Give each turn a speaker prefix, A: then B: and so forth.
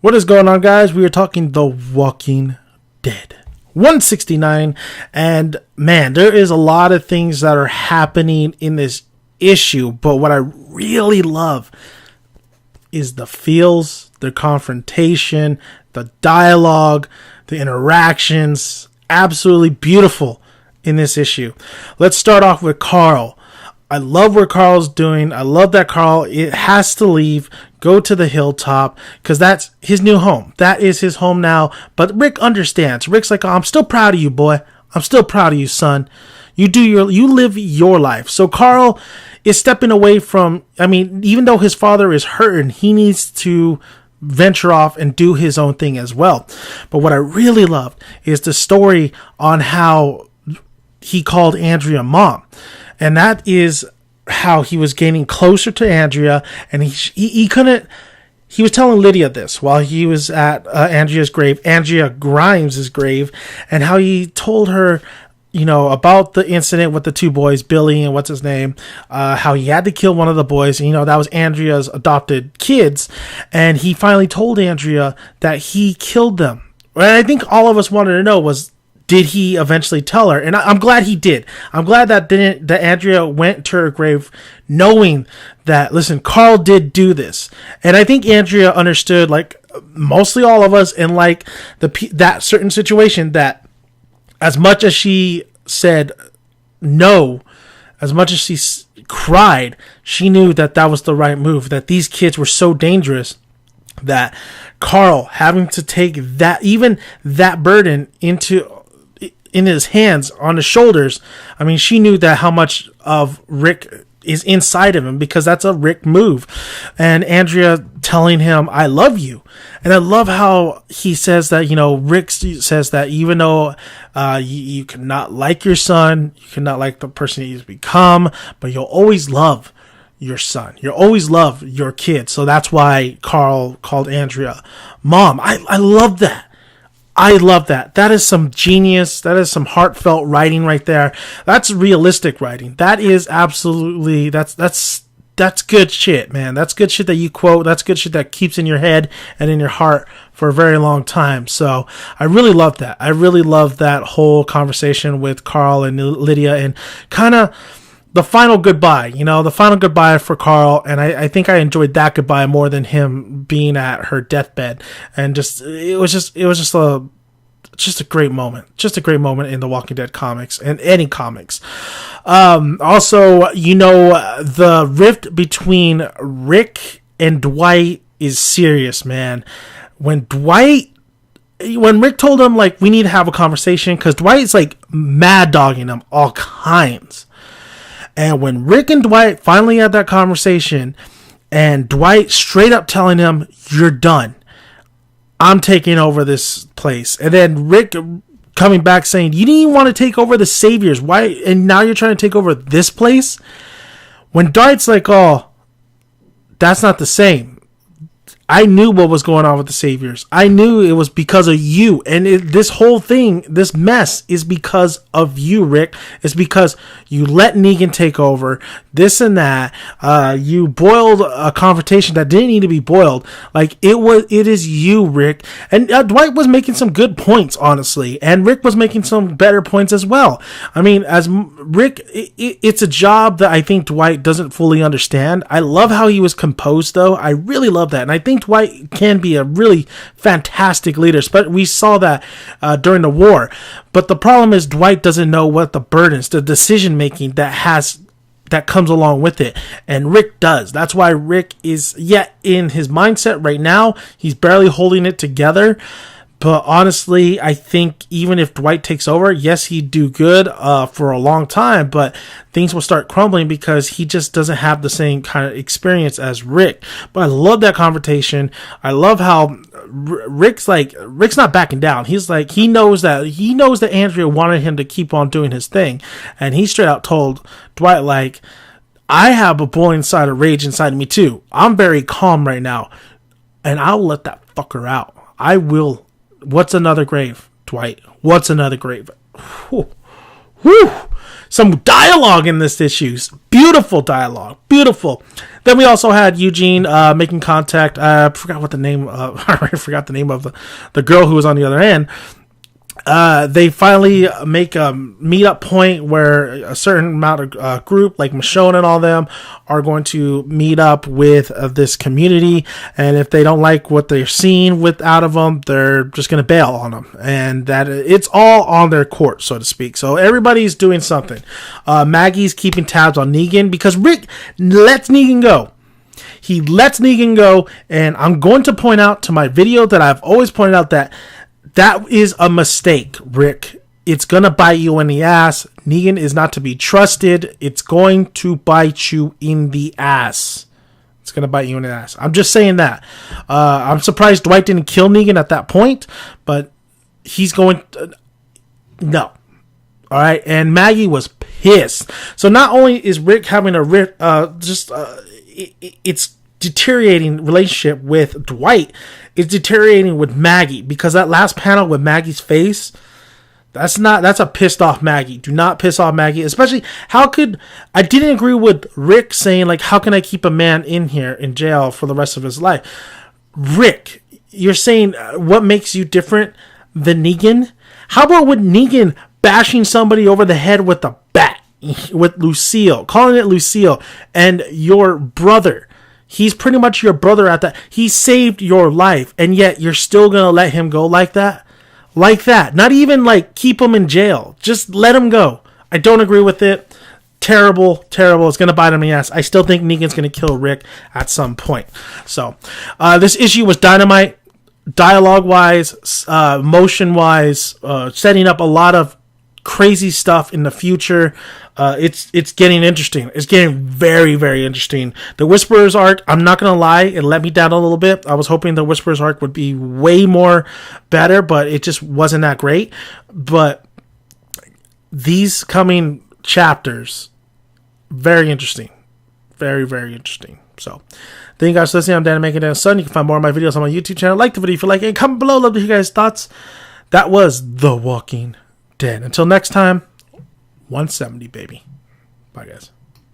A: What is going on, guys? We are talking The Walking Dead 169, and man, there is a lot of things that are happening in this issue, but what I really love is the feels, the confrontation, the dialogue, the interactions. Absolutely beautiful in this issue. Let's start off with Carl. I love what Carl's doing. I love that Carl has to leave, go to the hilltop, because that's his new home. That is his home now. But Rick understands. Rick's like, I'm still proud of you, boy. I'm still proud of you, son. You live your life. So Carl is stepping away from, even though his father is hurting, he needs to venture off and do his own thing as well. But what I really loved is the story on how he called Andrea mom. And that is how he was getting closer to Andrea. And he was telling Lydia this while he was at Andrea's grave, Andrea Grimes' grave, and how he told her, about the incident with the two boys, Billy and what's his name, how he had to kill one of the boys. That was Andrea's adopted kids. And he finally told Andrea that he killed them. And I think all of us wanted to know was, did he eventually tell her? And I'm glad he did. I'm glad that Andrea went to her grave knowing that, listen, Carl did do this. And I think Andrea understood, like mostly all of us, in like that certain situation, that as much as she said no, as much as she cried, she knew that that was the right move, that these kids were so dangerous that Carl having to take that burden in his hands, on his shoulders. She knew that how much of Rick is inside of him, because that's a Rick move. And Andrea telling him, I love you. And I love how he says that, Rick says that even though you cannot like your son, you cannot like the person he's become, but you'll always love your son. You'll always love your kid. So that's why Carl called Andrea mom. I love that. I love that. That is some genius. That is some heartfelt writing right there. That's realistic writing. That is absolutely, that's good shit, man. That's good shit that you quote. That's good shit that keeps in your head and in your heart for a very long time. So I really love that. I really love that whole conversation with Carl and Lydia, and kind of the final goodbye, the final goodbye for Carl. And I think I enjoyed that goodbye more than him being at her deathbed. And it was just a great moment. Just a great moment in the Walking Dead comics and any comics. Also, the rift between Rick and Dwight is serious, man. When Rick told him, like, we need to have a conversation, because Dwight's like mad dogging him all kinds. And when Rick and Dwight finally had that conversation, and Dwight straight up telling him, you're done, I'm taking over this place. And then Rick coming back saying, you didn't even want to take over the Saviors. Why? And now you're trying to take over this place? When Dwight's like, oh, that's not the same. I knew what was going on with the Saviors. I knew it was because of you. And this whole thing, this mess, is because of you, Rick. It's because you let Negan take over, this and that. You boiled a confrontation that didn't need to be boiled. Like, it is you, Rick. And Dwight was making some good points, honestly. And Rick was making some better points as well. As Rick, it's a job that I think Dwight doesn't fully understand. I love how he was composed, though. I really love that. And I think Dwight can be a really fantastic leader, but we saw that during the war. But the problem is Dwight doesn't know what the burdens, the decision making that comes along with it, and Rick does. That's why Rick is yet in his mindset right now. He's barely holding it together. But honestly, I think even if Dwight takes over, yes, he'd do good for a long time, but things will start crumbling because he just doesn't have the same kind of experience as Rick. But I love that confrontation. I love how Rick's not backing down. He's like, he knows that Andrea wanted him to keep on doing his thing, and he straight out told Dwight, like, I have a boiling side of rage inside of me too. I'm very calm right now, and I'll let that fucker out. I will. What's another grave, Dwight? What's another grave? Whew. Whew. some dialogue in this issue. Beautiful dialogue. Beautiful. Then we also had Eugene making contact. I forgot what the name. I forgot the name of the girl who was on the other end. They finally make a meetup point where a certain amount of group, like Michonne and all them, are going to meet up with this community. And if they don't like what they're seeing out of them, they're just going to bail on them. And that it's all on their court, so to speak. So everybody's doing something. Maggie's keeping tabs on Negan because Rick lets Negan go. He lets Negan go. And I'm going to point out to my video that I've always pointed out that is a mistake, Rick. It's going to bite you in the ass. Negan is not to be trusted. It's going to bite you in the ass. It's going to bite you in the ass. I'm just saying that. I'm surprised Dwight didn't kill Negan at that point, but he's going to... No. All right. And Maggie was pissed. So not only is Rick having it's deteriorating relationship with Dwight, is deteriorating with Maggie, because that last panel with Maggie's face, that's a pissed off Maggie. Do not piss off Maggie, especially I didn't agree with Rick saying, like, how can I keep a man in here in jail for the rest of his life? Rick, you're saying what makes you different than Negan? How about with Negan bashing somebody over the head with a bat, with Lucille, calling it Lucille, and your brother? He's pretty much your brother at that. He saved your life, and yet you're still going to let him go like that? Like that. Not even like keep him in jail. Just let him go. I don't agree with it. Terrible, terrible. It's going to bite him in the ass. I still think Negan's going to kill Rick at some point. So, this issue was dynamite. Dialogue-wise, motion-wise, setting up a lot of crazy stuff in the future. It's getting interesting. It's getting very, very interesting. The Whisperers arc, I'm not gonna lie, it let me down a little bit. I was hoping the Whisperers arc would be way more better, but it just wasn't that great. But these coming chapters, very interesting. Very, very interesting. So, thank you guys for listening. I'm Dan Making Dan Son. You can find more of my videos on my YouTube channel. Like the video if you like it. Comment below. Love to hear you guys' thoughts. That was The Walking Dead. Until next time, 170, baby. Bye, guys.